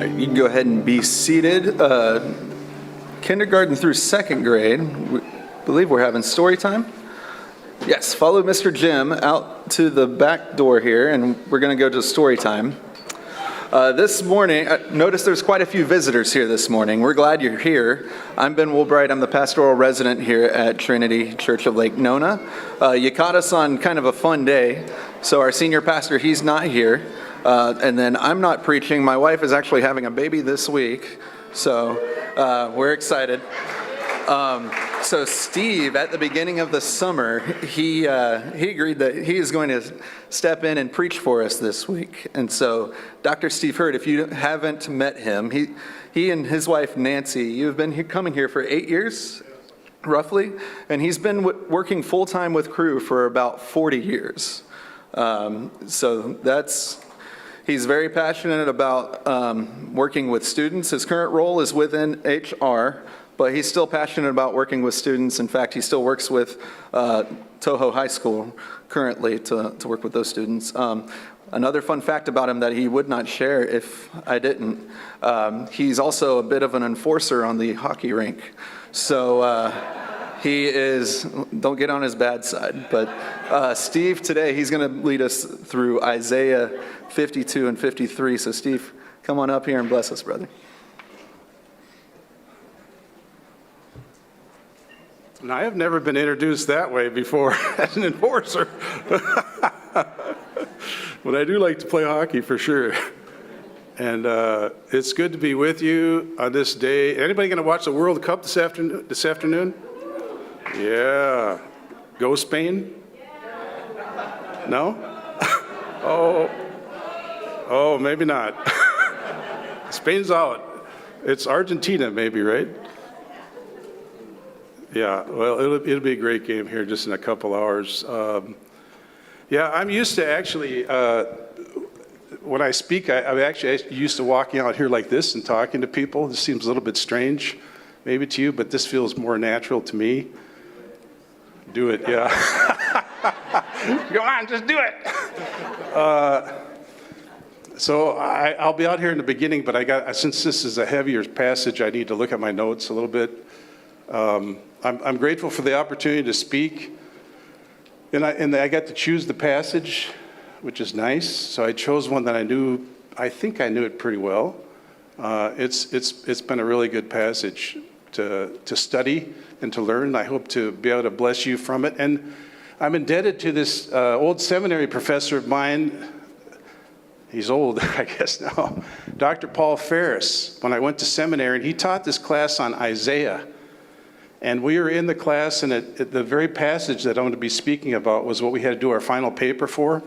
You can go ahead and be seated. Kindergarten through second grade, we believe we're having story time. Yes, follow Mr. Jim out to the back door here, and we're going to go to story time. This morning, notice there's quite a few visitors here this morning. We're glad you're here. I'm Ben Woolbright. I'm the pastoral resident here at Trinity Church of Lake Nona. You caught us on kind of a fun day. So our senior pastor, he's not here. And then I'm not preaching. My wife is actually having a baby this week. So we're excited. So Steve, at the beginning of the summer, he agreed that he is going to step in and preach for us this week. And so Dr. Steve Hurd, if you haven't met him, he and his wife Nancy, you've been coming here for 8 years, roughly, and he's been working full-time with Crew for about 40 years. He's very passionate about working with students. His current role is within HR, but he's still passionate about working with students. In fact, he still works with Toho High School currently to work with those students. Another fun fact about him that he would not share if I didn't, he's also a bit of an enforcer on the hockey rink. So he is, don't get on his bad side, but Steve today, he's going to lead us through Isaiah 52 and 53. So Steve, come on up here and bless us, brother. Now, I have never been introduced that way before as an enforcer. But I do like to play hockey for sure. And it's good to be with you on this day. Anybody going to watch the World Cup this afternoon? Yeah. Go Spain? No? Oh, maybe not. Spain's out. It's Argentina maybe, right? Yeah, well, it'll be a great game here just in a couple hours. I'm used to actually, when I speak, I'm actually used to walking out here like this and talking to people. This seems a little bit strange, maybe to you, but this feels more natural to me. Do it, yeah. Go on, just do it. So I'll be out here in the beginning, but since this is a heavier passage, I need to look at my notes a little bit. I'm grateful for the opportunity to speak, and I got to choose the passage, which is nice. So I chose one that I think I knew it pretty well. It's been a really good passage to study and to learn. I hope to be able to bless you from it. And I'm indebted to this old seminary professor of mine. He's old, I guess now, Dr. Paul Ferris. When I went to seminary, and he taught this class on Isaiah. And we were in the class, and the very passage that I'm going to be speaking about was what we had to do our final paper for.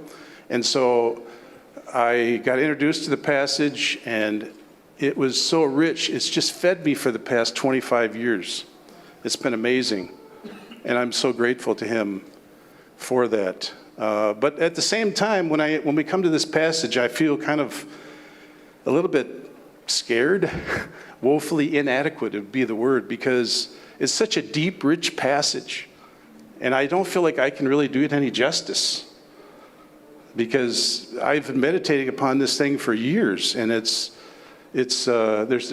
And so I got introduced to the passage, and it was so rich. It's just fed me for the past 25 years. It's been amazing. And I'm so grateful to him for that. But at the same time, when we come to this passage, I feel kind of a little bit scared. Woefully inadequate would be the word, because it's such a deep, rich passage. And I don't feel like I can really do it any justice, because I've been meditating upon this thing for years, and there's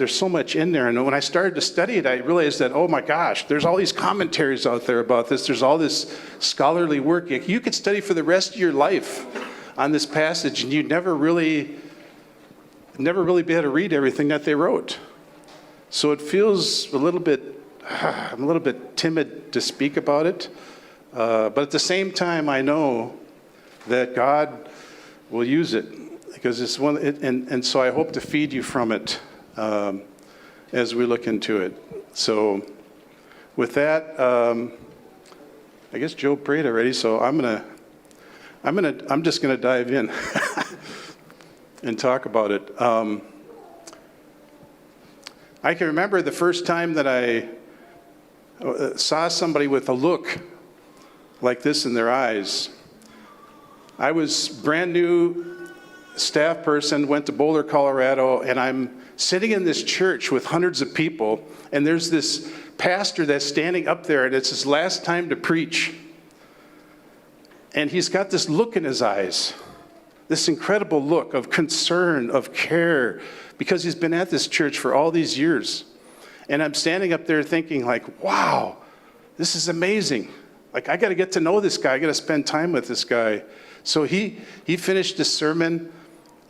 so much in there. And when I started to study it, I realized that, oh my gosh, there's all these commentaries out there about this. There's all this scholarly work. You could study for the rest of your life on this passage, and you'd never really be able to read everything that they wrote. So it feels I'm a little bit timid to speak about it. But at the same time, I know that God will use it, because it's one, and so I hope to feed you from it as we look into it. So with that, I guess Joe prayed already, so I'm just gonna dive in and talk about it. I can remember the first time that I saw somebody with a look like this in their eyes. I was brand new staff person, went to Boulder, Colorado, and I'm sitting in this church with hundreds of people, and there's this pastor that's standing up there, and it's his last time to preach. And he's got this look in his eyes. this incredible look of concern, of care, because he's been at this church for all these years. And I'm standing up there thinking like, wow, this is amazing. Like, I got to get to know this guy. I got to spend time with this guy. So he finished his sermon,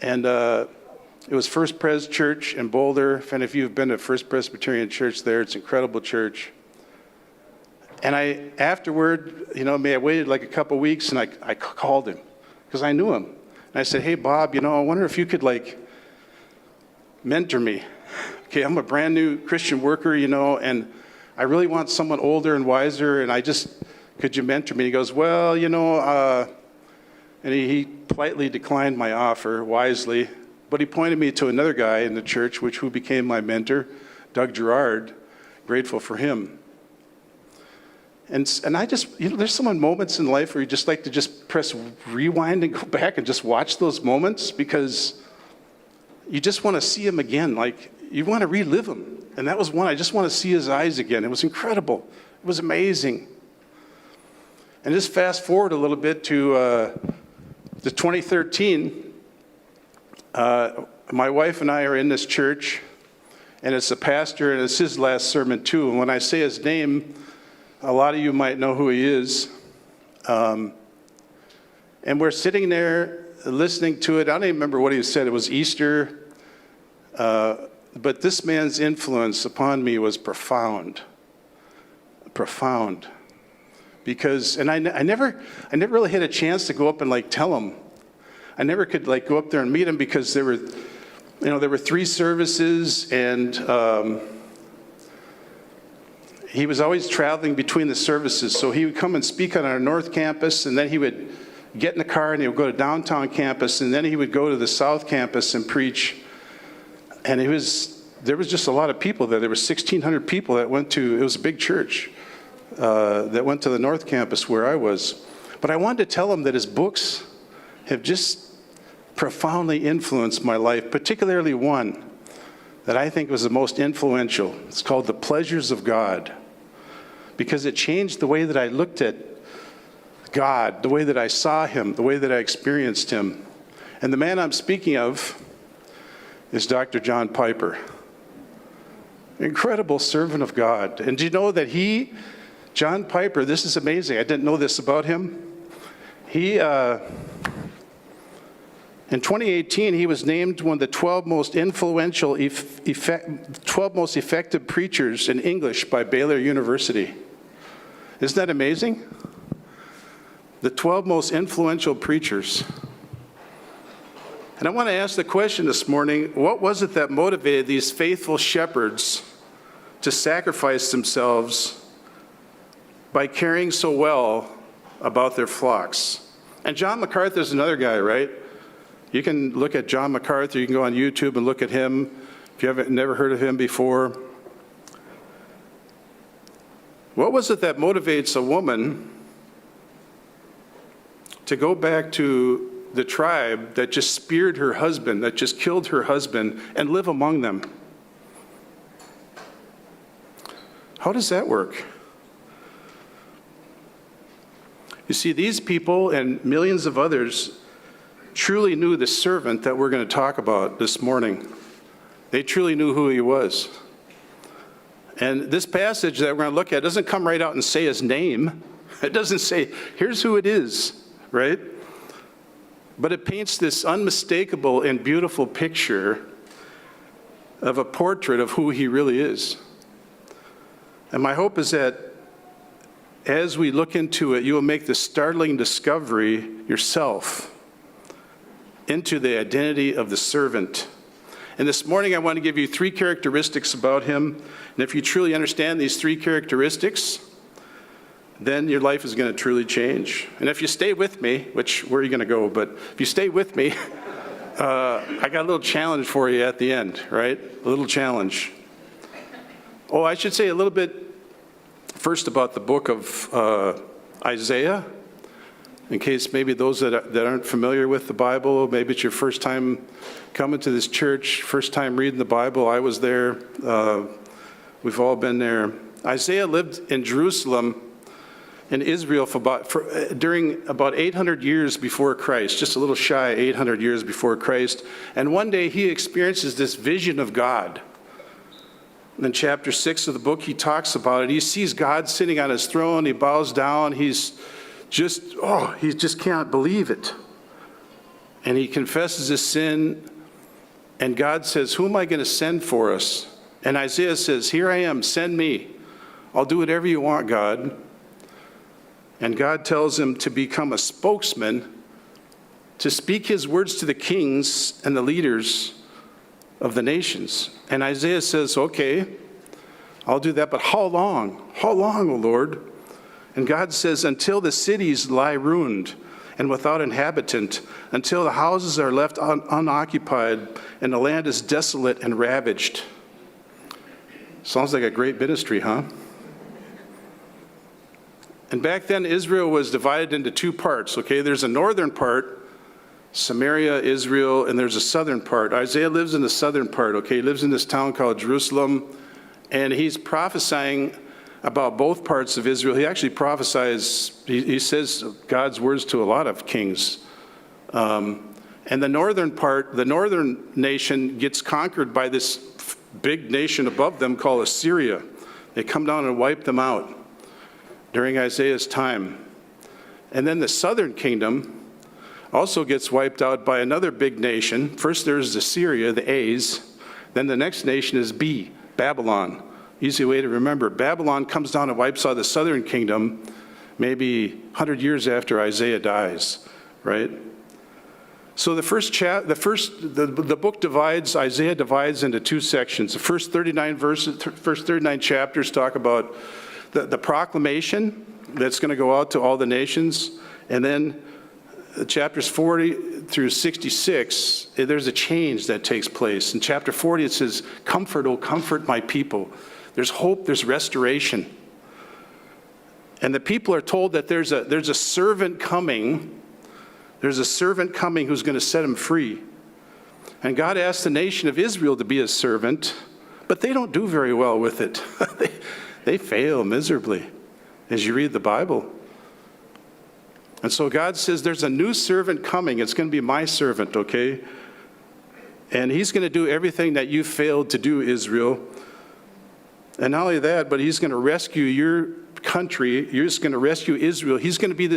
and it was First Pres Church in Boulder. If any of you have been to First Presbyterian Church there, it's an incredible church. And afterward, I waited like a couple weeks, and I called him because I knew him. And I said, hey, Bob, I wonder if you could mentor me. Okay, I'm a brand new Christian worker, and I really want someone older and wiser, and could you mentor me? He goes, well, and he politely declined my offer, wisely, but he pointed me to another guy in the church, who became my mentor, Doug Gerard. Grateful for him. And I just, there's some moments in life where you just like to just press rewind and go back and just watch those moments, because you just want to see him again. Like, you want to relive him. And that was one. I just want to see his eyes again. It was incredible. It was amazing. And just fast forward a little bit to 2013. My wife and I are in this church, and it's a pastor, and it's his last sermon too. And when I say his name, a lot of you might know who he is. And we're sitting there listening to it. I don't even remember what he said. It was Easter. But this man's influence upon me was profound. Profound. Because, and I never really had a chance to go up and tell him. I never could go up there and meet him, because there were 3 services, and he was always traveling between the services. So he would come and speak on our North Campus, and then he would get in the car and he would go to downtown campus, and then he would go to the South Campus and preach. And there was just a lot of people there. There were 1,600 people that went to, it was a big church, that went to the North Campus where I was. But I wanted to tell him that his books have just profoundly influenced my life, particularly one that I think was the most influential. It's called The Pleasures of God, because it changed the way that I looked at God, the way that I saw him, the way that I experienced him. And the man I'm speaking of is Dr. John Piper. Incredible servant of God. And do you know that John Piper, this is amazing, I didn't know this about him. In 2018, he was named one of the 12 most influential, 12 most effective preachers in English by Baylor University. Isn't that amazing? The 12 most influential preachers. And I want to ask the question this morning, what was it that motivated these faithful shepherds to sacrifice themselves by caring so well about their flocks? And John MacArthur's another guy, right? You can look at John MacArthur. You can go on YouTube and look at him if you haven't never heard of him before. What was it that motivates a woman to go back to the tribe that just speared her husband, that just killed her husband, and live among them? How does that work? You see, these people and millions of others truly knew the servant that we're going to talk about this morning. They truly knew who he was. And this passage that we're going to look at doesn't come right out and say his name. It doesn't say, here's who it is, right? But it paints this unmistakable and beautiful picture of a portrait of who he really is. And my hope is that as we look into it, you will make the startling discovery yourself into the identity of the servant. And this morning I want to give you 3 characteristics about him. And if you truly understand these 3 characteristics, then your life is going to truly change. And if you stay with me, where are you going to go? But if you stay with me, I got a little challenge for you at the end, right? A little challenge. Oh, I should say a little bit first about the book of Isaiah. In case maybe those that aren't familiar with the Bible, maybe it's your first time coming to this church, first time reading the Bible. I was there. We've all been there. Isaiah lived in Jerusalem in Israel during about 800 years before Christ, just a little shy of 800 years before Christ. And one day he experiences this vision of God. In chapter 6 of the book, he talks about it. He sees God sitting on his throne. He bows down. He just can't believe it. And he confesses his sin. And God says, who am I going to send for us? And Isaiah says, here I am, send me. I'll do whatever you want, God. And God tells him to become a spokesman, to speak his words to the kings and the leaders of the nations. And Isaiah says, okay, I'll do that, but how long? How long, O Lord? And God says, until the cities lie ruined and without inhabitant, until the houses are left unoccupied and the land is desolate and ravaged. Sounds like a great ministry, huh? And back then, Israel was divided into two parts, okay? There's a northern part, Samaria, Israel, and there's a southern part. Isaiah lives in the southern part, okay? He lives in this town called Jerusalem, and he's prophesying about both parts of Israel. He actually prophesies, he says God's words to a lot of kings. And the northern part, the northern nation gets conquered by this big nation above them called Assyria. They come down and wipe them out during Isaiah's time. And then the southern kingdom also gets wiped out by another big nation. First there's Assyria, the A's. Then the next nation is B, Babylon. Easy way to remember. Babylon comes down and wipes out the southern kingdom maybe 100 years after Isaiah dies, right? So the book divides, Isaiah divides into two sections. The first 39 chapters talk about the proclamation that's going to go out to all the nations. And then chapters 40 through 66, there's a change that takes place. In chapter 40, it says, comfort, oh, comfort my people. There's hope, there's restoration. And the people are told that there's a servant coming. There's a servant coming who's going to set them free. And God asked the nation of Israel to be a servant, but they don't do very well with it. They fail miserably as you read the Bible. And so God says, there's a new servant coming. It's going to be my servant, okay? And he's going to do everything that you failed to do, Israel. And not only that, but he's going to rescue your country. You're just going to rescue Israel. He's going to be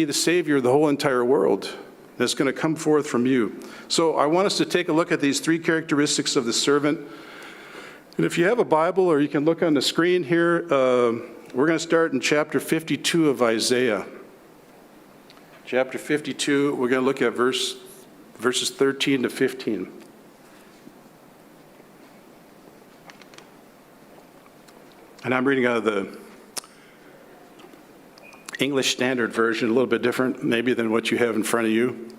the Savior of the whole entire world that's going to come forth from you. So I want us to take a look at these three characteristics of the servant. And if you have a Bible, or you can look on the screen here, we're going to start in chapter 52 of Isaiah. Chapter 52, we're going to look at verses 13 to 15. And I'm reading out of the English Standard Version, a little bit different maybe than what you have in front of you.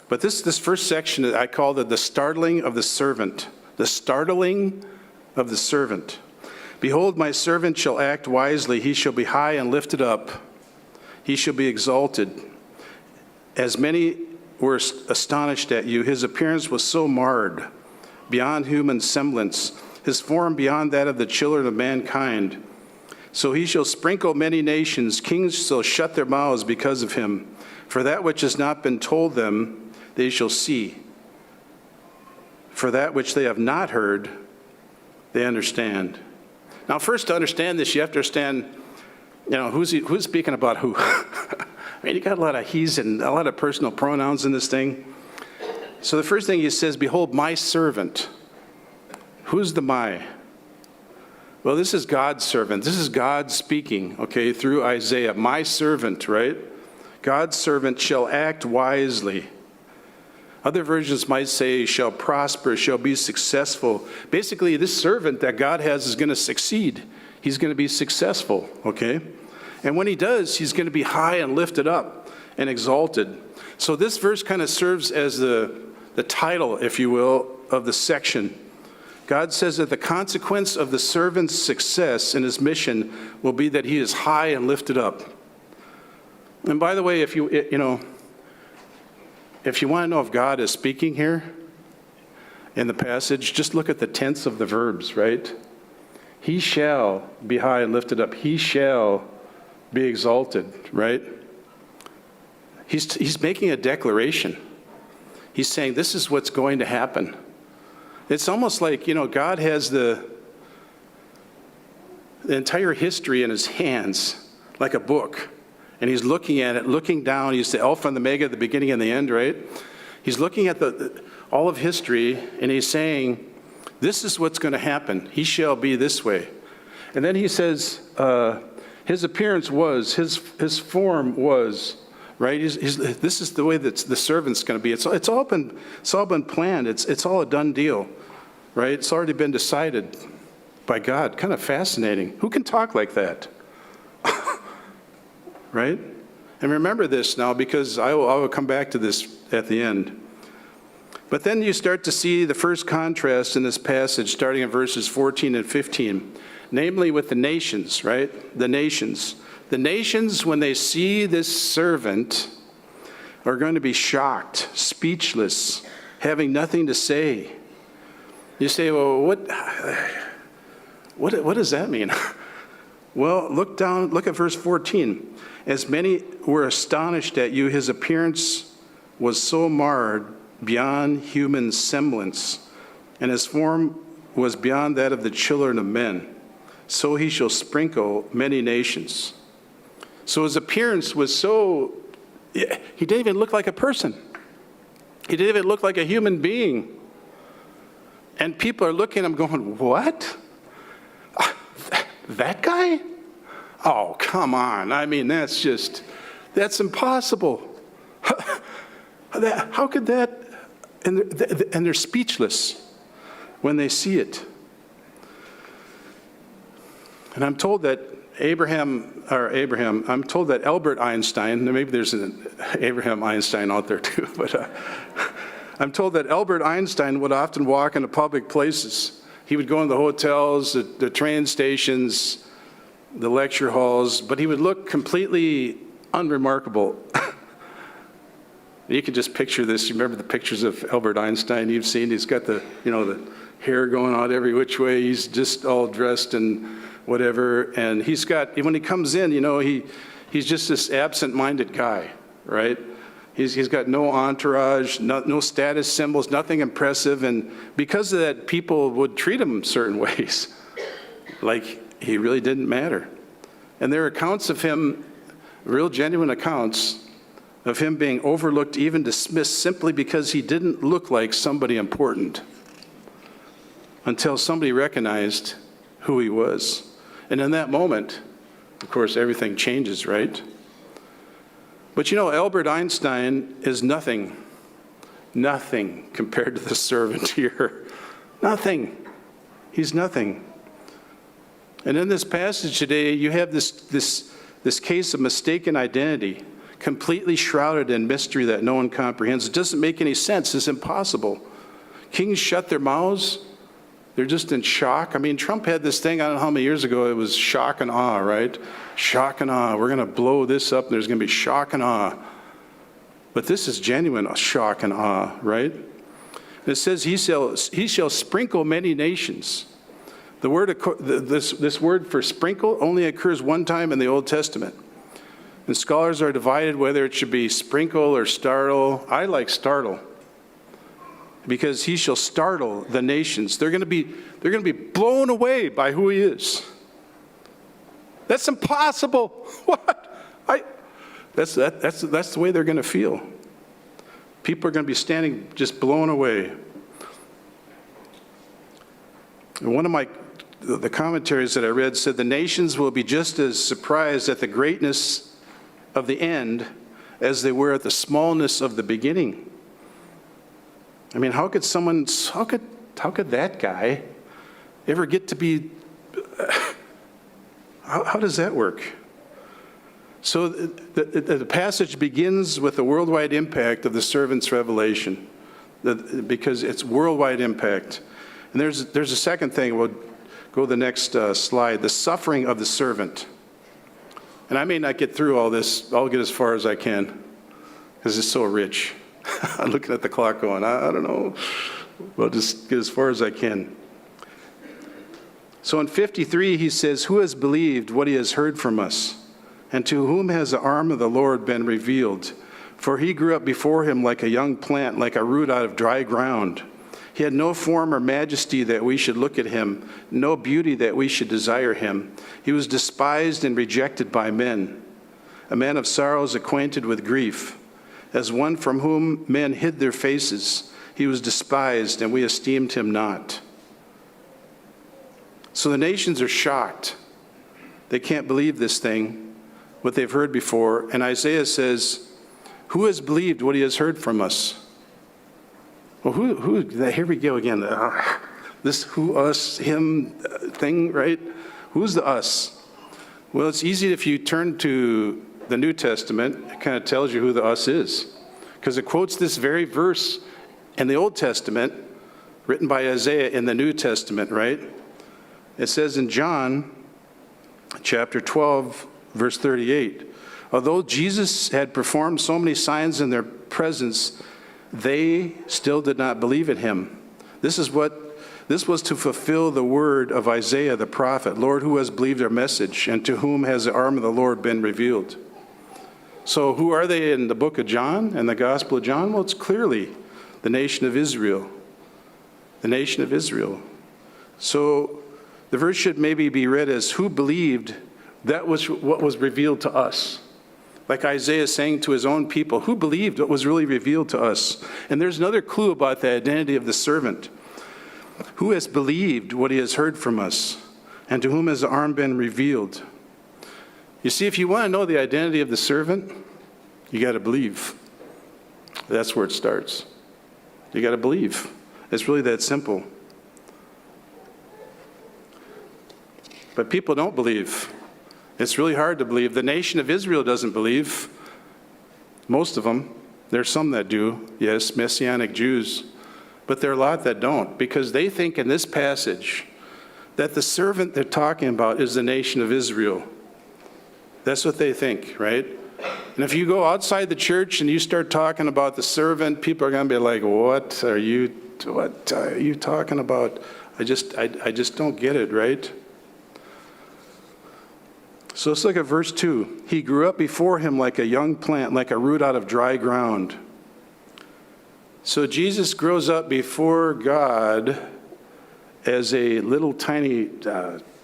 But this first section, I called it the startling of the servant. The startling of the servant. Behold, my servant shall act wisely. He shall be high and lifted up. He shall be exalted. As many were astonished at you, his appearance was so marred, beyond human semblance, his form beyond that of the children of mankind. So he shall sprinkle many nations. Kings shall shut their mouths because of him. For that which has not been told them, they shall see. For that which they have not heard, they understand. Now, first, to understand this, you have to understand, who's speaking about who. I mean, you got a lot of he's and a lot of personal pronouns in this thing. So the first thing he says, behold, my servant. Who's the my? Well, this is God's servant. This is God speaking, okay, through Isaiah. My servant, right? God's servant shall act wisely. Other versions might say shall prosper, shall be successful. Basically, this servant that God has is going to succeed. He's going to be successful, okay? And when he does, he's going to be high and lifted up and exalted. So this verse kind of serves as the title, if you will, of the section. God says that the consequence of the servant's success in his mission will be that he is high and lifted up. And by the way, if you want to know if God is speaking here in the passage, just look at the tense of the verbs, right? He shall be high and lifted up. He shall be exalted, right? He's making a declaration. He's saying this is what's going to happen. It's almost like, God has the entire history in his hands, like a book. And he's looking at it, looking down. He's the Alpha and the Omega, the beginning and the end, right? He's looking at all of history, and he's saying, this is what's going to happen. He shall be this way. And then he says, his appearance was, his form was, right? This is the way that the servant's going to be. It's all been planned. It's all a done deal, right? It's already been decided by God. Kind of fascinating. Who can talk like that? Right? And remember this now, because I will come back to this at the end. But then you start to see the first contrast in this passage, starting in verses 14 and 15, namely with the nations, right? The nations. The nations, when they see this servant, are going to be shocked, speechless, having nothing to say. You say, well, what does that mean? Well, look at verse 14. As many were astonished at you, his appearance was so marred beyond human semblance, and his form was beyond that of the children of men. So he shall sprinkle many nations. So his appearance was so, he didn't even look like a person. He didn't even look like a human being. And people are looking at him going, what? That guy? Oh, come on. I mean, that's impossible. How could that? And they're speechless when they see it. And I'm told that I'm told that Albert Einstein, maybe there's an Abraham Einstein out there too, but I'm told that Albert Einstein would often walk into public places. He would go into the hotels, the train stations, the lecture halls, but he would look completely unremarkable. You can just picture this. You remember the pictures of Albert Einstein you've seen? He's got the hair going out every which way. He's just all dressed and whatever. And when he comes in, he's just this absent-minded guy, right? He's got no entourage, no status symbols, nothing impressive. And because of that, people would treat him certain ways, like he really didn't matter. And there are accounts of him, real genuine accounts, of him being overlooked, even dismissed, simply because he didn't look like somebody important, until somebody recognized who he was. And in that moment, of course, everything changes, right? But Albert Einstein is nothing compared to the servant here. Nothing. He's nothing. And in this passage today, you have this case of mistaken identity, completely shrouded in mystery that no one comprehends. It doesn't make any sense. It's impossible. Kings shut their mouths. They're just in shock. I mean, Trump had this thing, I don't know how many years ago, it was shock and awe, right? Shock and awe. We're going to blow this up, and there's going to be shock and awe. But this is genuine shock and awe, right? And it says, he shall sprinkle many nations. This word for sprinkle only occurs one time in the Old Testament. And scholars are divided whether it should be sprinkle or startle. I like startle, because he shall startle the nations. They're going to be blown away by who he is. That's impossible. What? That's the way they're going to feel. People are going to be standing just blown away. And one of the commentaries that I read said the nations will be just as surprised at the greatness of the end as they were at the smallness of the beginning. I mean, how could that guy ever get to be, how does that work? So the passage begins with the worldwide impact of the servant's revelation, because it's worldwide impact. And there's a second thing. We'll go to the next slide, the suffering of the servant. And I may not get through all this. I'll get as far as I can, because it's so rich. I'm looking at the clock going, I don't know. Well, just get as far as I can. So in 53, he says, who has believed what he has heard from us? And to whom has the arm of the Lord been revealed? For he grew up before him like a young plant, like a root out of dry ground. He had no form or majesty that we should look at him, no beauty that we should desire him. He was despised and rejected by men, a man of sorrows, acquainted with grief. As one from whom men hid their faces, he was despised, and we esteemed him not. So the nations are shocked. They can't believe this thing, what they've heard before. And Isaiah says, who has believed what he has heard from us? Well, here we go again. This who, us, him thing, right? Who's the us? Well, it's easy if you turn to the New Testament, it kind of tells you who the us is. Because it quotes this very verse in the Old Testament, written by Isaiah in the New Testament, right? It says in John chapter 12, verse 38, although Jesus had performed so many signs in their presence, they still did not believe in him. This was to fulfill the word of Isaiah the prophet. Lord, who has believed our message, and to whom has the arm of the Lord been revealed? So who are they in the book of John and the Gospel of John? Well, it's clearly the nation of Israel. The nation of Israel. So the verse should maybe be read as, who believed that was what was revealed to us? Like Isaiah saying to his own people, who believed what was really revealed to us? And there's another clue about the identity of the servant. Who has believed what he has heard from us? And to whom has the arm been revealed? You see, if you want to know the identity of the servant, you got to believe. That's where it starts. You got to believe. It's really that simple. But people don't believe. It's really hard to believe. The nation of Israel doesn't believe. Most of them. There's some that do, yes, Messianic Jews. But there are a lot that don't, because they think in this passage that the servant they're talking about is the nation of Israel. That's what they think, right? And if you go outside the church and you start talking about the servant, people are going to be like, what are you talking about? I just don't get it, right? So let's look at verse 2. He grew up before him like a young plant, like a root out of dry ground. So Jesus grows up before God as a little tiny,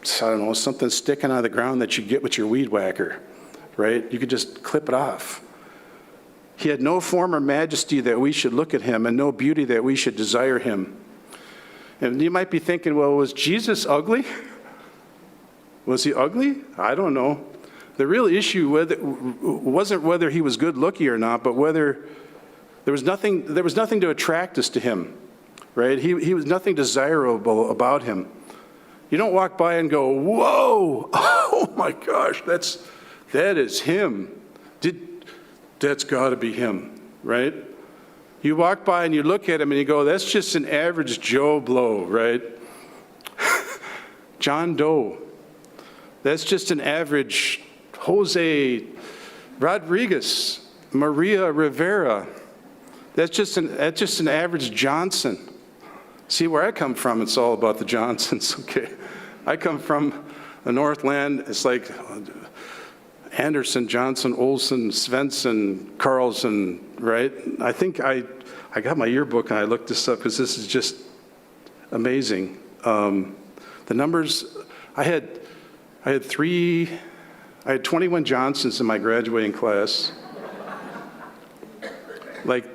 something sticking out of the ground that you get with your weed whacker, right? You could just clip it off. He had no form or majesty that we should look at him, and no beauty that we should desire him. And you might be thinking, well, was Jesus ugly? Was he ugly? I don't know. The real issue wasn't whether he was good looking or not, but whether there was nothing to attract us to him, right? He was nothing desirable about him. You don't walk by and go, whoa, oh my gosh, that is him. That's got to be him, right? You walk by and you look at him and you go, that's just an average Joe Blow, right? John Doe. That's just an average Jose Rodriguez, Maria Rivera. That's just an average Johnson. See, where I come from, it's all about the Johnsons, okay? I come from the Northland. It's like Anderson, Johnson, Olsen, Svensson, Carlson, right? I think I got my yearbook and I looked this up because this is just amazing. The numbers, I had 21 Johnsons in my graduating class. Like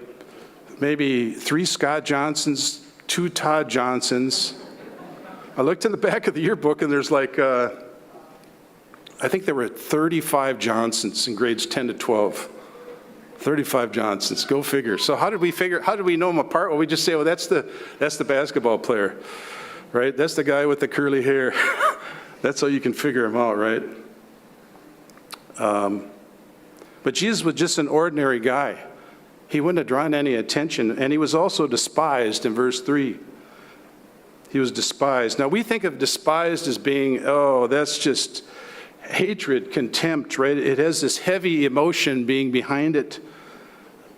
maybe 3 Scott Johnsons, 2 Todd Johnsons. I looked in the back of the yearbook and there's like, I think there were 35 Johnsons in grades 10 to 12. 35 Johnsons, go figure. So how did we know them apart? Well, we just say, well, that's the basketball player, right? That's the guy with the curly hair. That's how you can figure him out, right? But Jesus was just an ordinary guy. He wouldn't have drawn any attention, and he was also despised in verse 3. He was despised. Now, we think of despised as being, oh, that's just hatred, contempt, right? It has this heavy emotion being behind it.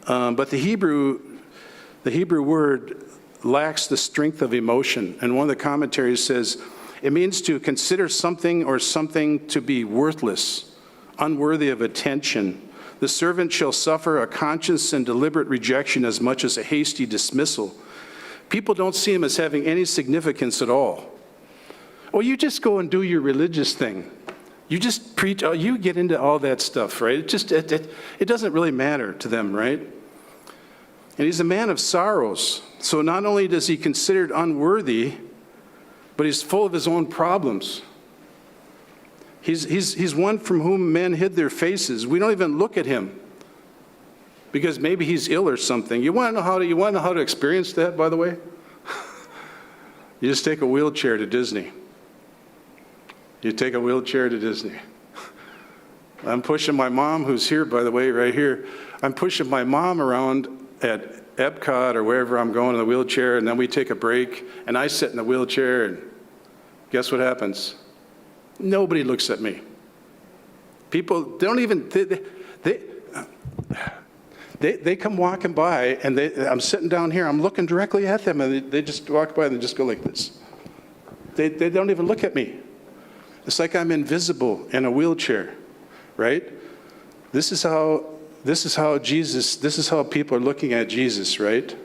But the Hebrew word lacks the strength of emotion. And one of the commentaries says, It means to consider something or something to be worthless, unworthy of attention. The servant shall suffer a conscious and deliberate rejection as much as a hasty dismissal. People don't see him as having any significance at all. Oh, you just go and do your religious thing. You just preach, you get into all that stuff, right? It doesn't really matter to them, right? And he's a man of sorrows. So not only does he considered unworthy, but he's full of his own problems. He's one from whom men hid their faces. We don't even look at him because maybe he's ill or something. You want to know how to experience that, by the way? You just take a wheelchair to Disney. You take a wheelchair to Disney. I'm pushing my mom, who's here, by the way, right here. I'm pushing my mom around at Epcot or wherever I'm going in the wheelchair, and then we take a break, and I sit in the wheelchair, and guess what happens? Nobody looks at me. People don't even, they come walking by, and I'm sitting down here, I'm looking directly at them, and they just walk by and they just go like this. They don't even look at me. It's like I'm invisible in a wheelchair, right? This is how people are looking at Jesus, right?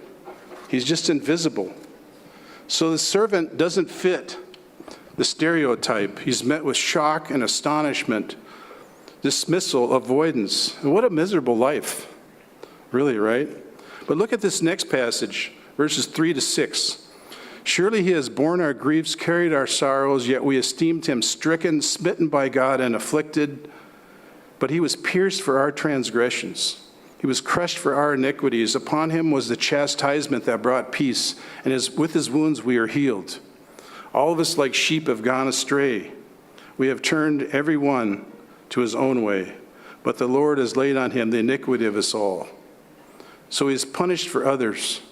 He's just invisible. So the servant doesn't fit the stereotype. He's met with shock and astonishment, dismissal, avoidance. What a miserable life, really, right? But look at this next passage, verses 3 to 6. Surely he has borne our griefs, carried our sorrows, yet we esteemed him stricken, smitten by God, and afflicted. But he was pierced for our transgressions. He was crushed for our iniquities. Upon him was the chastisement that brought peace, and with his wounds we are healed. All of us like sheep have gone astray. We have turned every one to his own way, but the Lord has laid on him the iniquity of us all. So he is punished for others.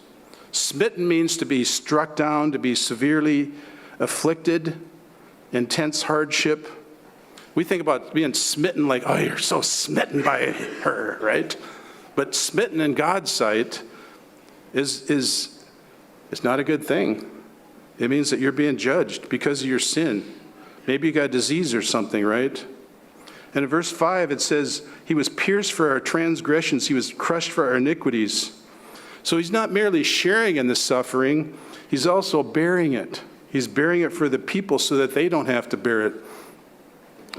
Smitten means to be struck down, to be severely afflicted, intense hardship. We think about being smitten like, oh, you're so smitten by her, right? But smitten in God's sight is not a good thing. It means that you're being judged because of your sin. Maybe you got a disease or something, right? And in verse 5, it says, he was pierced for our transgressions. He was crushed for our iniquities. So he's not merely sharing in the suffering, he's also bearing it. He's bearing it for the people so that they don't have to bear it.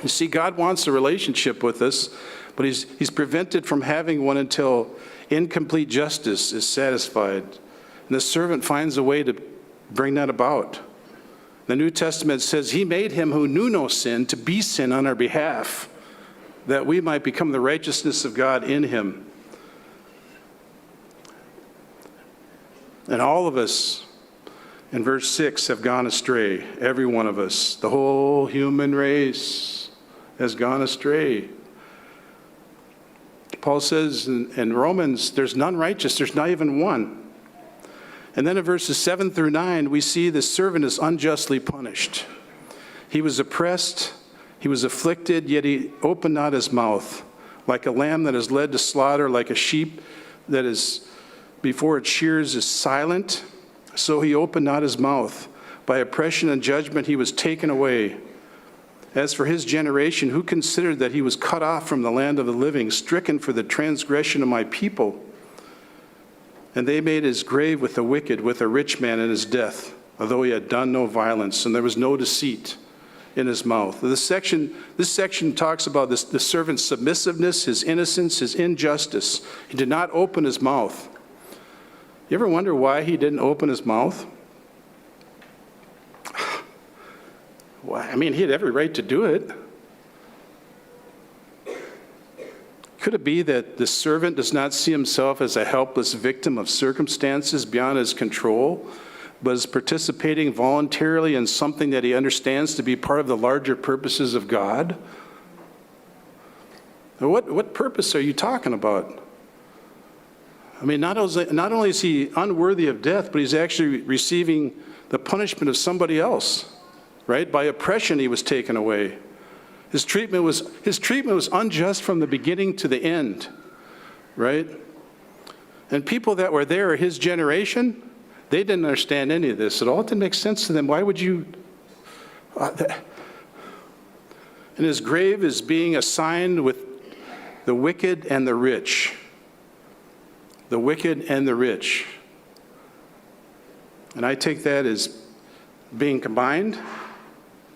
You see, God wants a relationship with us, but he's prevented from having one until incomplete justice is satisfied. And the servant finds a way to bring that about. The New Testament says he made him who knew no sin to be sin on our behalf, that we might become the righteousness of God in him. And all of us, in verse 6, have gone astray. Every one of us. The whole human race has gone astray. Paul says in Romans, there's none righteous. There's not even one. And then in verses 7 through 9, we see the servant is unjustly punished. He was oppressed, he was afflicted, yet he opened not his mouth. Like a lamb that is led to slaughter, like a sheep that is before its shears is silent, so he opened not his mouth. By oppression and judgment he was taken away. As for his generation, who considered that he was cut off from the land of the living, stricken for the transgression of my people? And they made his grave with the wicked, with a rich man in his death, although he had done no violence, and there was no deceit in his mouth. This section talks about the servant's submissiveness, his innocence, his injustice. He did not open his mouth. You ever wonder why he didn't open his mouth? Well, I mean, he had every right to do it. Could it be that the servant does not see himself as a helpless victim of circumstances beyond his control, but is participating voluntarily in something that he understands to be part of the larger purposes of God? Now, what purpose are you talking about? I mean, not only is he unworthy of death, but he's actually receiving the punishment of somebody else, right? By oppression, he was taken away. His treatment was unjust from the beginning to the end, right? And people that were there, his generation, they didn't understand any of this at all. It didn't make sense to them. Why would you And his grave is being assigned with the wicked and the rich. The wicked and the rich. And I take that as being combined,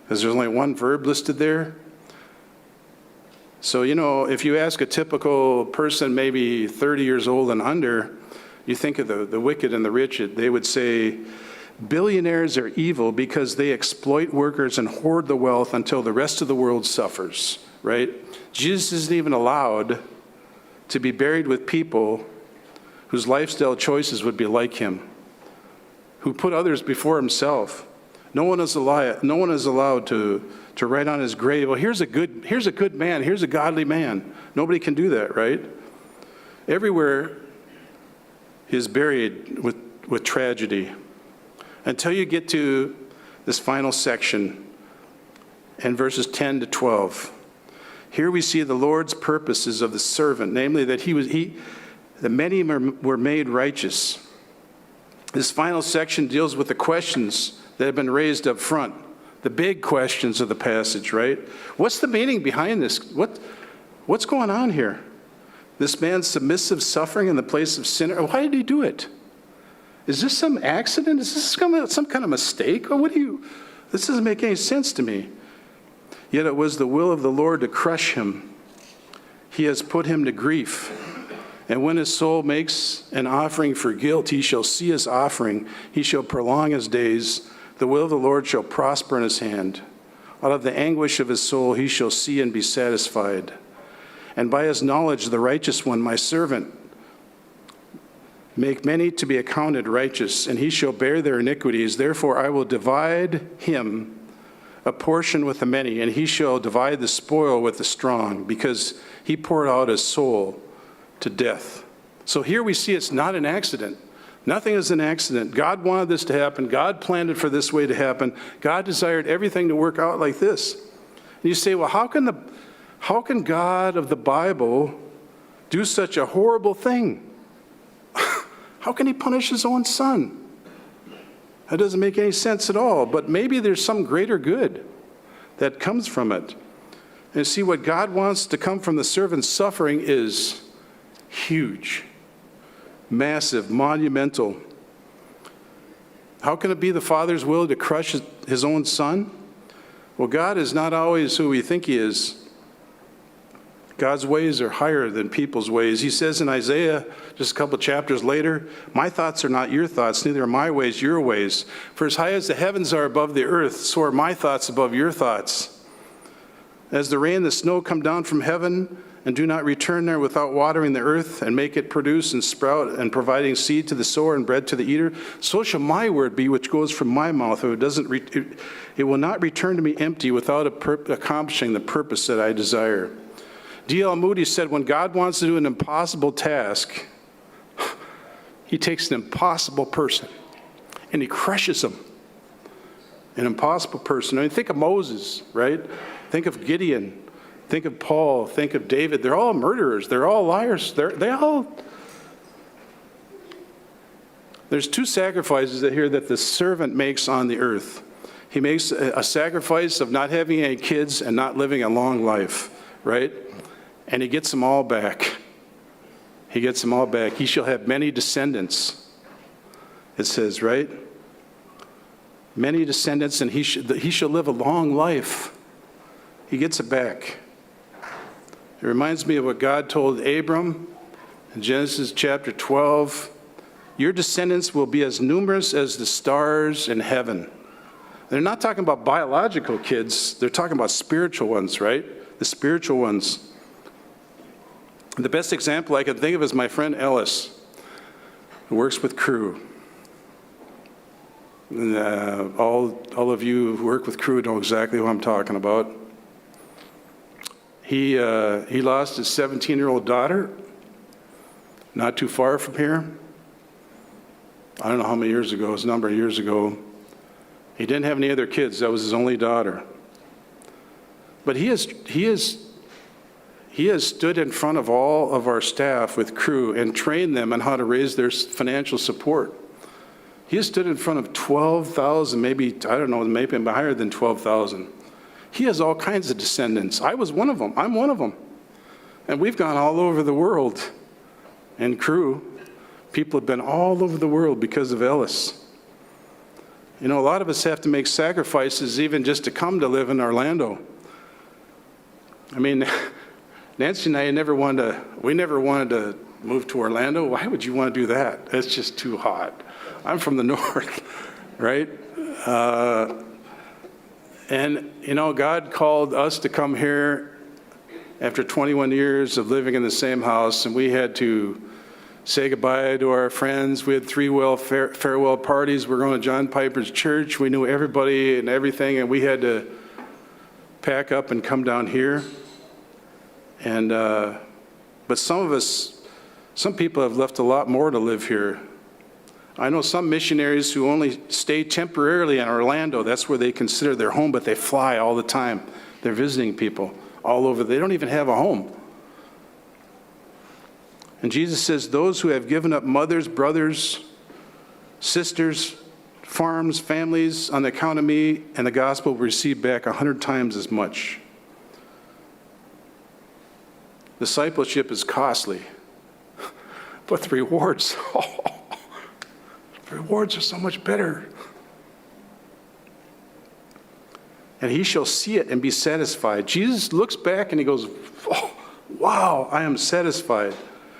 because there's only one verb listed there. So, if you ask a typical person, maybe 30 years old and under, you think of the wicked and the rich, they would say, billionaires are evil because they exploit workers and hoard the wealth until the rest of the world suffers, right? Jesus isn't even allowed to be buried with people whose lifestyle choices would be like him, who put others before himself. No one is allowed to write on his grave, well, here's a good man, here's a godly man. Nobody can do that, right? Everywhere he is buried with tragedy. Until you get to this final section in verses 10 to 12. Here we see the Lord's purposes of the servant, namely that that many were made righteous. This final section deals with the questions that have been raised up front, the big questions of the passage, right? What's the meaning behind this? What's going on here? This man's submissive suffering in the place of sinner. Why did he do it? Is this some accident? Is this some kind of mistake? Or this doesn't make any sense to me. Yet it was the will of the Lord to crush him. He has put him to grief. And when his soul makes an offering for guilt, he shall see his offering. He shall prolong his days. The will of the Lord shall prosper in his hand. Out of the anguish of his soul he shall see and be satisfied. And by his knowledge the righteous one, my servant, make many to be accounted righteous, and he shall bear their iniquities. Therefore I will divide him a portion with the many, and he shall divide the spoil with the strong, because he poured out his soul to death. So here we see it's not an accident. Nothing is an accident. God wanted this to happen. God planned it for this way to happen. God desired everything to work out like this. And you say, well, how can God of the Bible do such a horrible thing? How can he punish his own son? That doesn't make any sense at all. But maybe there's some greater good that comes from it. And see, what God wants to come from the servant's suffering is huge, massive, monumental. How can it be the Father's will to crush his own son? Well, God is not always who we think he is. God's ways are higher than people's ways. He says in Isaiah, just a couple chapters later, my thoughts are not your thoughts, neither are my ways your ways. For as high as the heavens are above the earth, so are my thoughts above your thoughts. As the rain and the snow come down from heaven and do not return there without watering the earth and make it produce and sprout and providing seed to the sower and bread to the eater, so shall my word be which goes from my mouth. It will not return to me empty without accomplishing the purpose that I desire. D.L. Moody said, when God wants to do an impossible task, he takes an impossible person and he crushes him. An impossible person. I mean, think of Moses, right? Think of Gideon. Think of Paul. Think of David. They're all murderers. They're all liars. There's two sacrifices here that the servant makes on the earth. He makes a sacrifice of not having any kids and not living a long life, right? And he gets them all back. He gets them all back. He shall have many descendants, it says, right? Many descendants, and he shall live a long life. He gets it back. It reminds me of what God told Abram in Genesis chapter 12. Your descendants will be as numerous as the stars in heaven. They're not talking about biological kids. They're talking about spiritual ones, right? The spiritual ones. The best example I can think of is my friend Ellis, who works with Crew. And, all of you who work with Crew know exactly who I'm talking about. He lost his 17-year-old daughter not too far from here. I don't know how many years ago, it was a number of years ago. He didn't have any other kids. That was his only daughter. But he has stood in front of all of our staff with Crew and trained them on how to raise their financial support. He has stood in front of 12,000, maybe, I don't know, maybe higher than 12,000. He has all kinds of descendants. I was one of them. I'm one of them. And we've gone all over the world. And crew, people have been all over the world because of Ellis. You know, a lot of us have to make sacrifices even just to come to live in Orlando. I mean, Nancy and I never wanted to move to Orlando. Why would you want to do that? It's just too hot. I'm from the north, right? And, you know, God called us to come here after 21 years of living in the same house, and we had to say goodbye to our friends. We had 3 farewell parties. We're going to John Piper's church. We knew everybody and everything, and we had to pack up and come down here. And but some people have left a lot more to live here. I know some missionaries who only stay temporarily in Orlando. That's where they consider their home, but they fly all the time. They're visiting people all over. They don't even have a home. And Jesus says, those who have given up mothers, brothers, sisters, farms, families on the account of me and the gospel will receive back 100 times as much. Discipleship is costly, but the rewards, the rewards are so much better. And he shall see it and be satisfied. Jesus looks back and he goes, oh, wow, I am satisfied.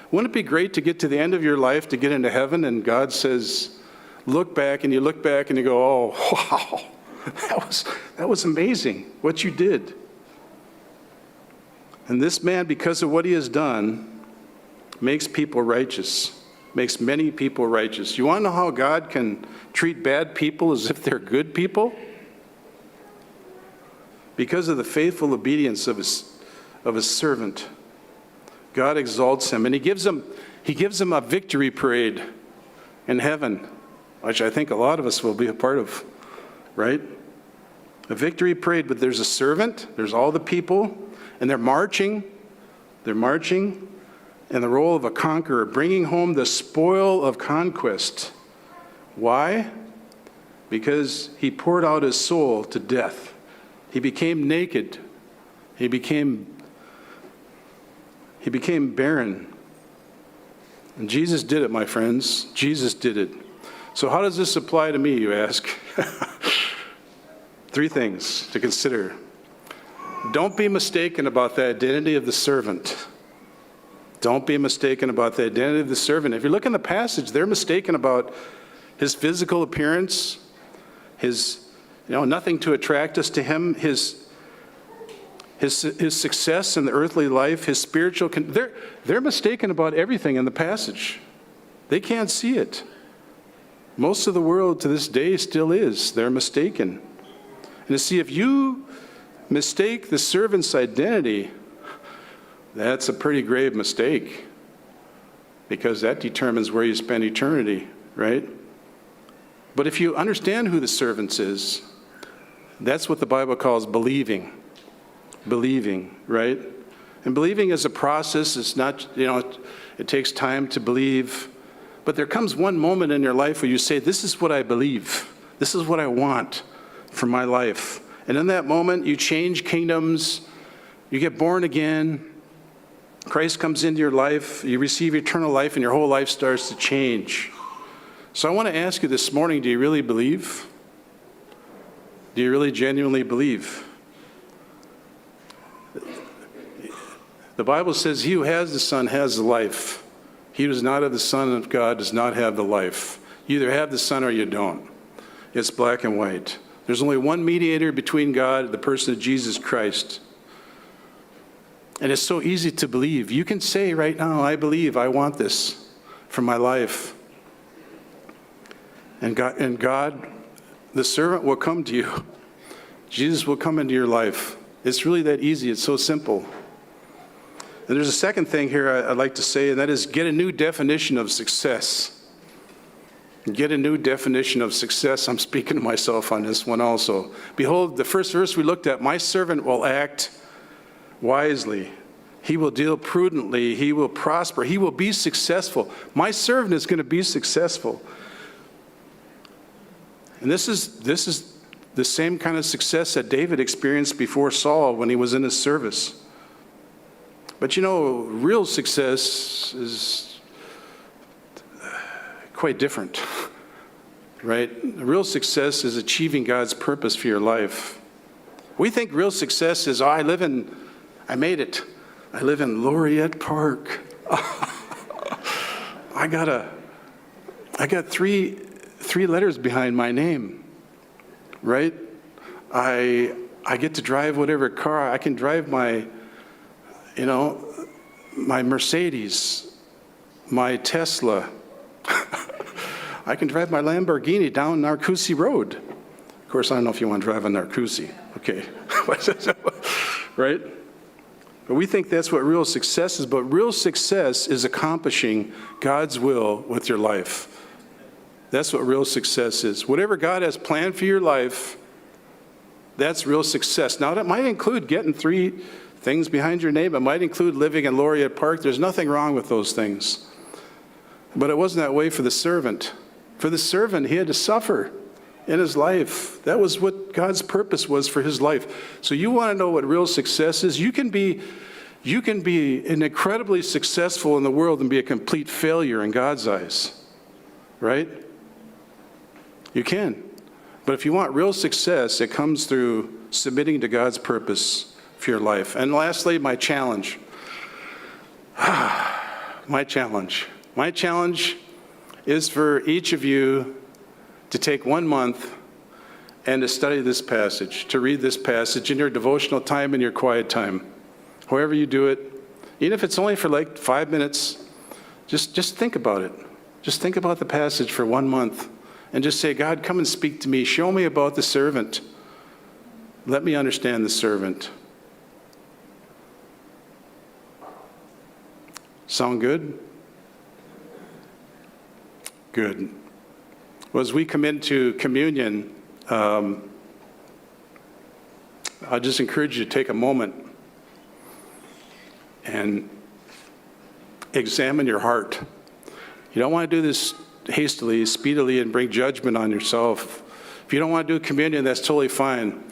Wouldn't it be great to get to the end of your life, to get into heaven, and God says, look back, and you look back and you go, oh, wow, that was amazing what you did. And this man, because of what he has done, makes people righteous, makes many people righteous. You want to know how God can treat bad people as if they're good people? Because of the faithful obedience of his servant, God exalts him, and he gives him a victory parade in heaven, which I think a lot of us will be a part of, right? A victory parade, but there's a servant, there's all the people, and they're marching in the role of a conqueror, bringing home the spoil of conquest. Why? Because he poured out his soul to death. He became naked. He became barren. And Jesus did it, my friends. Jesus did it. So how does this apply to me, you ask? 3 things to consider. Don't be mistaken about the identity of the servant. Don't be mistaken about the identity of the servant. If you look in the passage, they're mistaken about his physical appearance, his, nothing to attract us to him, his success in the earthly life, his spiritual, they're mistaken about everything in the passage. They can't see it. Most of the world to this day still is. They're mistaken. And to see, if you mistake the servant's identity, that's a pretty grave mistake, because that determines where you spend eternity, right? But if you understand who the servant is, that's what the Bible calls believing. Believing, right? And believing is a process. It's not, it takes time to believe. But there comes one moment in your life where you say, this is what I believe. This is what I want for my life. And in that moment, you change kingdoms. You get born again. Christ comes into your life. You receive eternal life, and your whole life starts to change. So I want to ask you this morning, do you really believe? Do you really genuinely believe? The Bible says, he who has the Son has the life. He who is not of the Son of God does not have the life. You either have the Son or you don't. It's black and white. There's only one mediator between God and the person of Jesus Christ. And it's so easy to believe. You can say right now, I believe, I want this for my life. And God, the servant will come to you. Jesus will come into your life. It's really that easy. It's so simple. And there's a second thing here I'd like to say, and that is get a new definition of success. Get a new definition of success. I'm speaking to myself on this one also. Behold, the first verse we looked at, my servant will act wisely. He will deal prudently. He will prosper. He will be successful. My servant is going to be successful. And this is the same kind of success that David experienced before Saul when he was in his service. But you know, real success is quite different, right? Real success is achieving God's purpose for your life. We think real success is, I made it. I live in Laureate Park. I got three letters behind my name, right? I get to drive whatever car. I can drive my Mercedes, my Tesla. I can drive my Lamborghini down Narcoossee Road. Of course, I don't know if you want to drive on Narcoossee. Okay. Right? But we think that's what real success is, but real success is accomplishing God's will with your life. That's what real success is. Whatever God has planned for your life, that's real success. Now, that might include getting 3 things behind your name. It might include living in Laureate Park. There's nothing wrong with those things. But it wasn't that way for the servant. For the servant, he had to suffer in his life. That was what God's purpose was for his life. So you want to know what real success is? You can be an incredibly successful in the world and be a complete failure in God's eyes. Right? You can. But if you want real success, it comes through submitting to God's purpose for your life. And lastly, my challenge. My challenge. My challenge is for each of you to take 1 month and to study this passage, to read this passage in your devotional time and your quiet time. However you do it, even if it's only for like 5 minutes, just think about it. Just think about the passage for 1 month and just say, God, come and speak to me. Show me about the servant. Let me understand the servant. Sound good? Good. Well, as we come into communion, I'll just encourage you to take a moment and examine your heart. You don't want to do this hastily, speedily, and bring judgment on yourself. If you don't want to do communion, that's totally fine.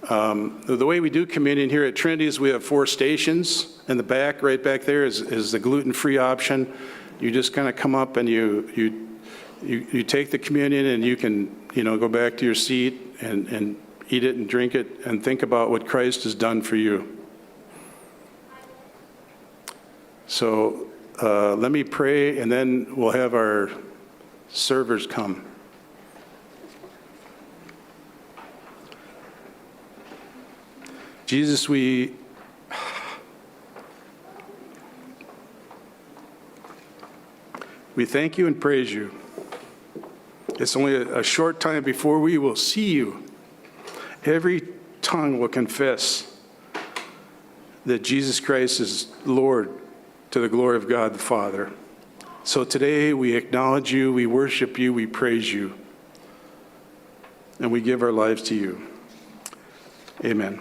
The way we do communion here at Trinity is we have 4 stations. In the back, right back there, is the gluten-free option. You just kind of come up and you take the communion, and you can go back to your seat and eat it and drink it and think about what Christ has done for you. So let me pray, and then we'll have our servers come. Jesus, we thank you and praise you. It's only a short time before we will see you. Every tongue will confess that Jesus Christ is Lord, to the glory of God the Father. So today we acknowledge you, we worship you, we praise you, and we give our lives to you. Amen.